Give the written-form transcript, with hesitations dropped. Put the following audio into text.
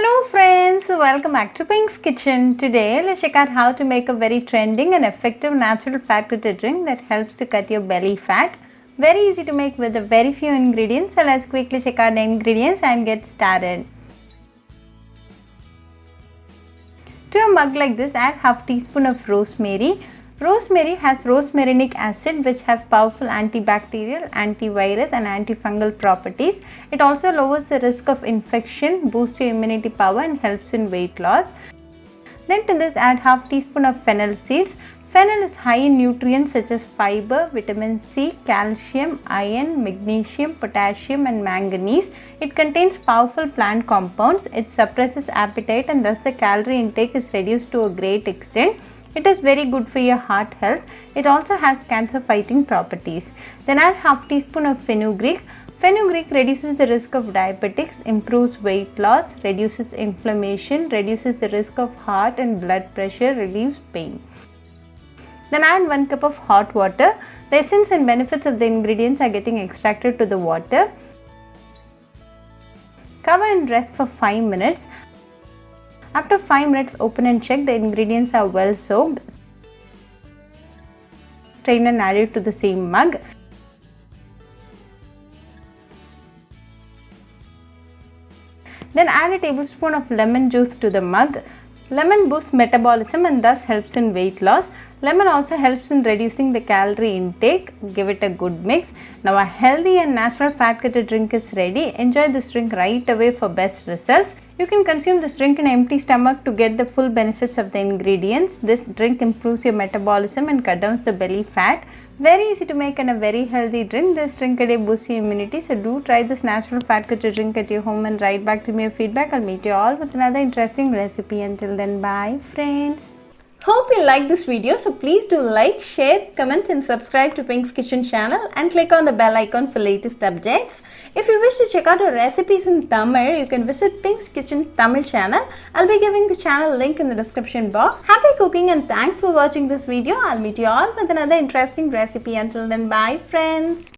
Hello friends, welcome back to Pink's Kitchen. Today let's check out how to make a very trending and effective natural fat cutter drink that helps to cut your belly fat. Very easy to make with a very few ingredients. So let's quickly check out the ingredients and get started. To a mug like this, add half teaspoon of rosemary. Rosemary has rosmarinic acid which has powerful antibacterial, antivirus and antifungal properties. It also lowers the risk of infection, boosts your immunity power and helps in weight loss. Then to this add half teaspoon of fennel seeds. Fennel is high in nutrients such as fiber, vitamin C, calcium, iron, magnesium, potassium and manganese. It contains powerful plant compounds. It suppresses appetite and thus the calorie intake is reduced to a great extent. It is very good for your heart health. It also has cancer fighting properties. Then add half teaspoon of fenugreek. Fenugreek reduces the risk of diabetics, improves weight loss, reduces inflammation, reduces the risk of heart and blood pressure, relieves pain. Then add 1 cup of hot water. The essence and benefits of the ingredients are getting extracted to the water. Cover and rest for 5 minutes. After 5 minutes, open and check the ingredients are well soaked. Strain and add it to the same mug. Then add a tablespoon of lemon juice to the mug. Lemon boosts metabolism and thus helps in weight loss. Lemon also helps in reducing the calorie intake. Give it a good mix. Now a healthy and natural fat cutter drink is ready. Enjoy this drink right away for best results. You can consume this drink in an empty stomach to get the full benefits of the ingredients. This drink improves your metabolism and cut down the belly fat. Very easy to make and a very healthy drink. This drink a day boosts your immunity. So do try this natural fat cutter drink at your home and write back to me your feedback. I'll meet you all with another interesting recipe. Until then, bye friends. Hope you like this video, so please do like, share, comment and subscribe to Pink's Kitchen channel and click on the bell icon for latest updates. If you wish to check out our recipes in Tamil, you can visit Pink's Kitchen Tamil channel. I'll be giving the channel link in the description box. Happy cooking and thanks for watching this video. I'll meet you all with another interesting recipe. Until then, bye friends.